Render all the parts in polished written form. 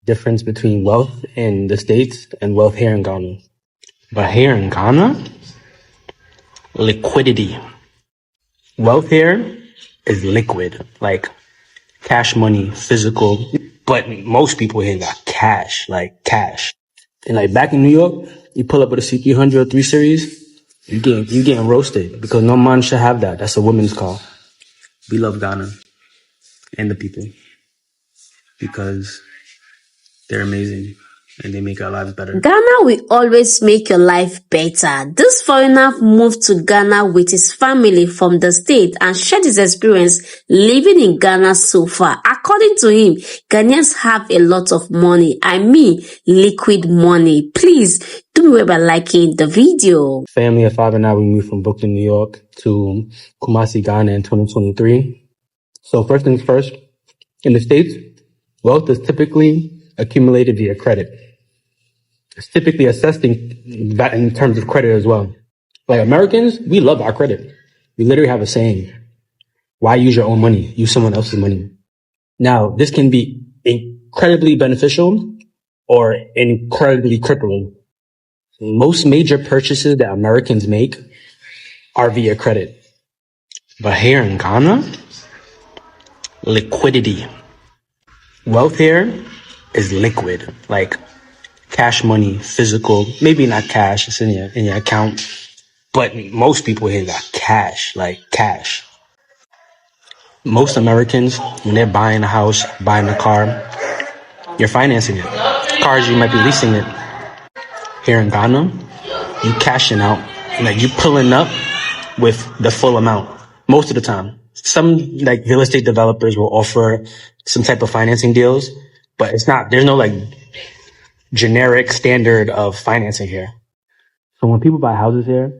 difference between wealth in the States and wealth here in Ghana. But here in Ghana, liquidity. Wealth here is liquid, like cash money, physical. But most people here got cash, like cash. And like back in New York, you pull up with a C300 or 3 Series, you getting roasted because no man should have that. That's a woman's car. We love Ghana and the people because they're amazing and they make our lives better. Ghana will always make your life better. This foreigner moved to Ghana with his family from the state and shared his experience living in Ghana so far. According to him, Ghanaians have a lot of money. I mean, liquid money. Please do me well by liking the video. Family of 5 and I, we moved from Brooklyn, New York to Kumasi, Ghana in 2023. So first things first, in the States, wealth is typically accumulated via credit. It's typically assessed in terms of credit as well. Like Americans, we love our credit. We literally have a saying, why use your own money? Use someone else's money. Now, this can be incredibly beneficial or incredibly crippling. Most major purchases that Americans make are via credit. But here in Ghana, liquidity. Wealth here is liquid, like cash money, physical, maybe not cash, it's in your account. But most people here got cash, like cash. Most Americans, when they're buying a house, buying a car, you're financing it. Cars, you might be leasing it. Here in Ghana, you cashing out, like you pulling up with the full amount most of the time. Some like real estate developers will offer some type of financing deals, but there's no like generic standard of financing here. So when people buy houses here,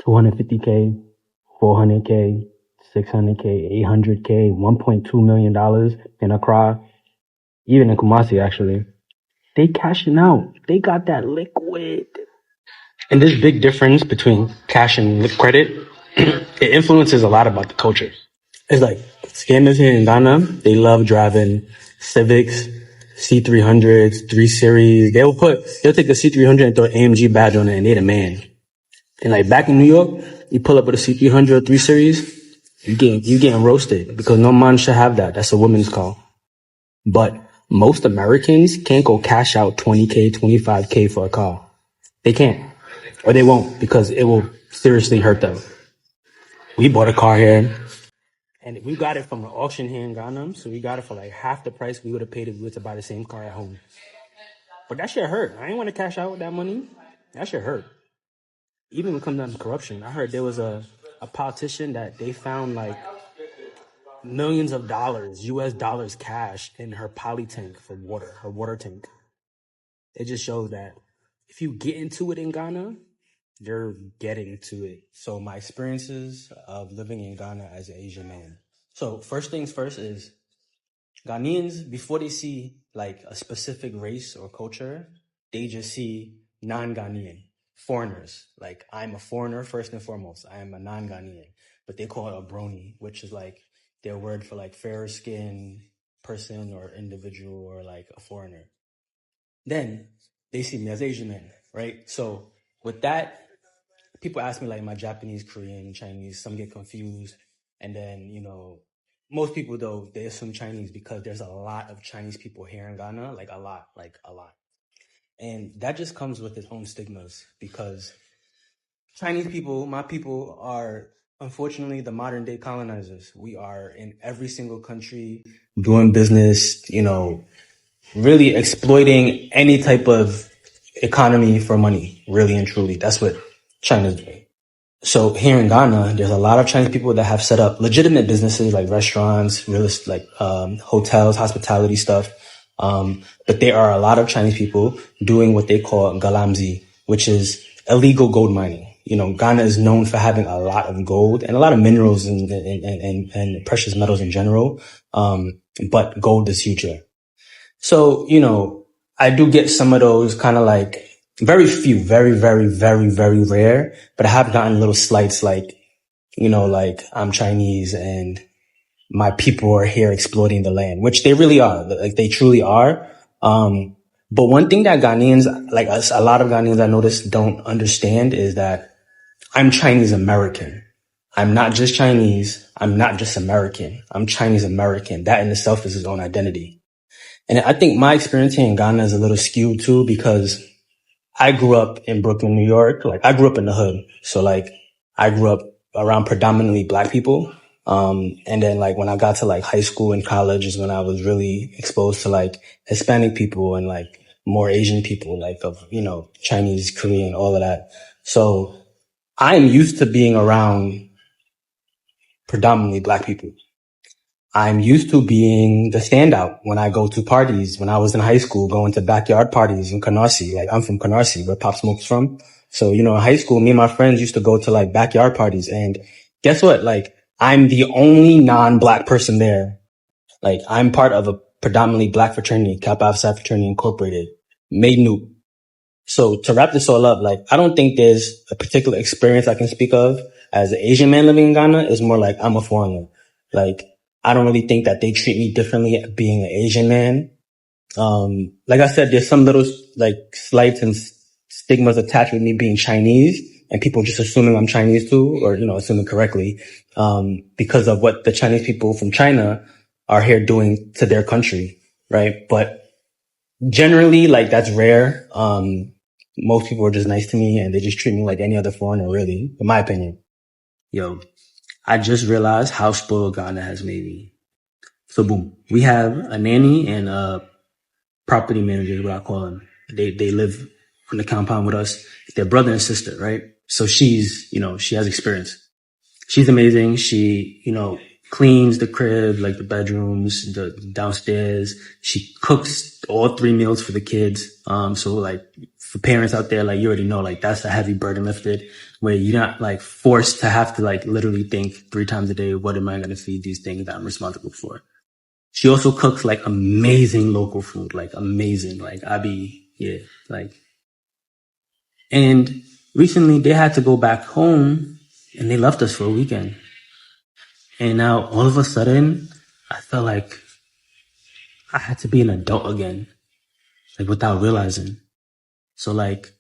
250K, 400K, 600K, 800K, $1.2 million in Accra, even in Kumasi actually, they cashing out. They got that liquid. And this big difference between cash and credit, it influences a lot about the culture. It's like scammers here in Ghana, they love driving Civics, C300s, 3 Series. They'll take a C300 and throw an AMG badge on it and they're the man. And like back in New York, you pull up with a C300 or 3 Series, you getting roasted because no man should have that. That's a woman's car. But most Americans can't go cash out 20K, 25K for a car. They can't. Or they won't because it will seriously hurt them. We bought a car here and we got it from an auction here in Ghana. So we got it for like half the price we would have paid if we were to buy the same car at home. But that shit hurt. I ain't want to cash out with that money. That shit hurt. Even when it comes down to corruption, I heard there was a politician that they found like millions of dollars, US dollars cash in her poly tank for water, her water tank. It just shows that if you get into it in Ghana, you're getting to it. So my experiences of living in Ghana as an Asian man. So first things first is Ghanaians, before they see like a specific race or culture, they just see non-Ghanaian, foreigners. Like I'm a foreigner first and foremost. I am a non-Ghanaian, but they call it a brony, which is like their word for like fair skinned person or individual or like a foreigner. Then they see me as Asian man, right? So with that, people ask me like my Japanese, Korean, Chinese, some get confused. And then, most people though, they assume Chinese because there's a lot of Chinese people here in Ghana, like a lot. And that just comes with its own stigmas because Chinese people, my people, are unfortunately the modern day colonizers. We are in every single country doing business, really exploiting any type of economy for money, really and truly. That's what China's doing. So here in Ghana, there's a lot of Chinese people that have set up legitimate businesses like restaurants, real estate, like hotels, hospitality stuff. But there are a lot of Chinese people doing what they call galamzi, which is illegal gold mining. Ghana is known for having a lot of gold and a lot of minerals and precious metals in general. But gold is huge here. So, I do get some of those kind of like very few, very, very, very, very rare, but I have gotten little slights like, like I'm Chinese and my people are here exploiting the land, which they really are. Like they truly are. But one thing that Ghanaians, like us, a lot of Ghanaians I notice don't understand is that I'm Chinese American. I'm not just Chinese. I'm not just American. I'm Chinese American. That in itself is his own identity. And I think my experience here in Ghana is a little skewed too, because I grew up in Brooklyn, New York. Like, I grew up in the hood. So like, I grew up around predominantly black people. And then like when I got to like high school and college is when I was really exposed to like Hispanic people and like more Asian people, like of, Chinese, Korean, all of that. So I'm used to being around predominantly black people. I'm used to being the standout when I go to parties. When I was in high school, going to backyard parties in Canarsie. Like, I'm from Canarsie, where Pop Smoke's from. So, in high school, me and my friends used to go to like backyard parties. And guess what? Like, I'm the only non-black person there. Like, I'm part of a predominantly black fraternity, Kappa Alpha Psi Fraternity Incorporated, made new. So to wrap this all up, like, I don't think there's a particular experience I can speak of as an Asian man living in Ghana. It's more like I'm a foreigner. Like, I don't really think that they treat me differently being an Asian man. Like I said, there's some little like slights and stigmas attached with me being Chinese and people just assuming I'm Chinese too, or, assuming correctly, because of what the Chinese people from China are here doing to their country. Right. But generally, like, that's rare. Most people are just nice to me and they just treat me like any other foreigner, really, in my opinion. Yo, I just realized how spoiled Ghana has made me. So boom, we have a nanny and a property manager, is what I call them. They live on the compound with us. They're brother and sister, right? So she's, she has experience. She's amazing. She, cleans the crib, like the bedrooms, the downstairs. She cooks all 3 meals for the kids. So like for parents out there, like, you already know, like, that's a heavy burden lifted where you're not like forced to have to like literally think 3 times a day, what am I going to feed these things that I'm responsible for? She also cooks like amazing local food, like amazing. Like, and recently they had to go back home and they left us for a weekend. And now all of a sudden I felt like I had to be an adult again, like, without realizing. So like,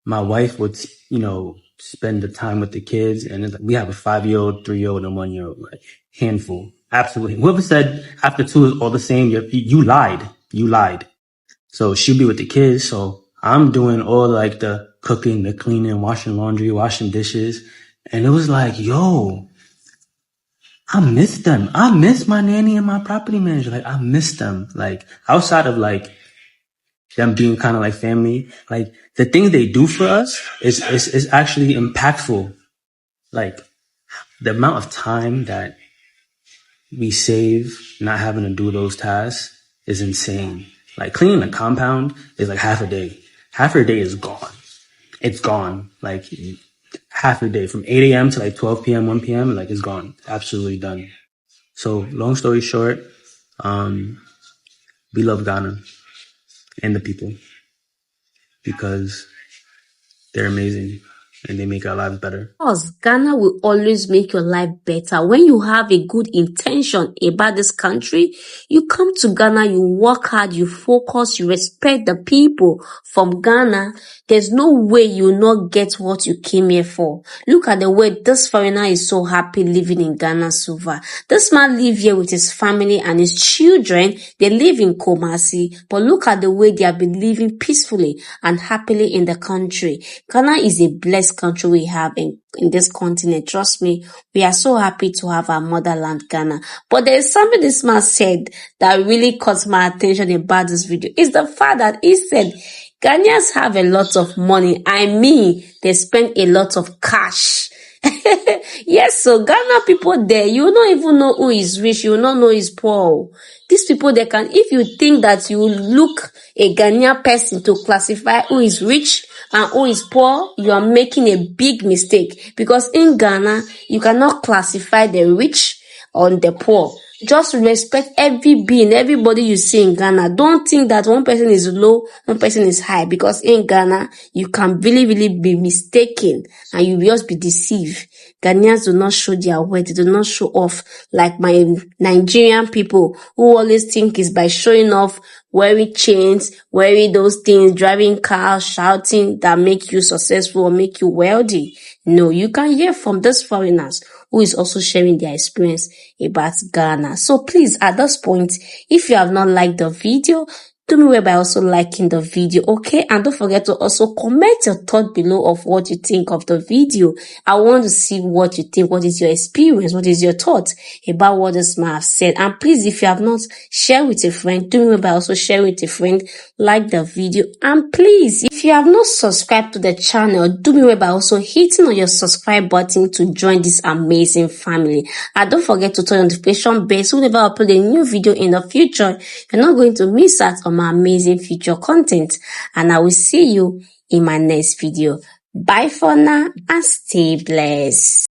my wife would, spend the time with the kids, and it's like, we have a 5-year-old, 3-year-old, and 1-year-old, like, handful. Absolutely. Whoever said after 2 is all the same, you lied. You lied. So she'll be with the kids. So I'm doing all like the cooking, the cleaning, washing laundry, washing dishes. And it was like, yo, I miss them. I miss my nanny and my property manager. Like, I miss them. Like, outside of like them being kind of like family, like, the things they do for us is actually impactful. Like, the amount of time that we save not having to do those tasks is insane. Like, cleaning a compound is like half a day. Half your day is gone. It's gone. Like, half your day from 8 a.m. to like 12 p.m., 1 p.m. Like, it's gone. Absolutely done. So long story short, we love Ghana and the people because they're amazing and they make our lives better. Of course, Ghana will always make your life better. When you have a good intention about this country, you come to Ghana, you work hard, you focus, you respect the people from Ghana. There's no way you will not get what you came here for. Look at the way this foreigner is so happy living in Ghana so far. This man live here with his family and his children. They live in Kumasi, but look at the way they have been living peacefully and happily in the country. Ghana is a blessed country we have in this continent. Trust me, we are so happy to have our motherland, Ghana. But there is something this man said that really caught my attention about this video. It's the fact that he said Ghanaians have a lot of money. I mean, they spend a lot of cash. Yes, so Ghana people there, you don't even know who is rich, you will not know who is poor. These people, they can, if you think that you look a Ghanaian person to classify who is rich and who is poor, you are making a big mistake. Because in Ghana, you cannot classify the rich on the poor. Just respect every being, everybody you see in Ghana. Don't think that one person is low, one person is high, because in Ghana, you can really be mistaken and you will just be deceived. Ghanaians do not show their worth, they do not show off like my Nigerian people who always think is by showing off, wearing chains, wearing those things, driving cars, shouting that make you successful or make you wealthy. No, you can hear from these foreigners who is also sharing their experience about Ghana. So please, at this point, if you have not liked the video, do me well by also liking the video, okay? And don't forget to also comment your thought below of what you think of the video. I want to see what you think. What is your experience? What is your thought about what this man have said? And please, if you have not, share with a friend. Do me well by also sharing with a friend. Like the video. And please, if you have not subscribed to the channel, do me well by also hitting on your subscribe button to join this amazing family. And don't forget to turn on the notification bell so whenever I upload a new video in the future, you're not going to miss out on my amazing future content. And I will see you in my next video. Bye for now and stay blessed.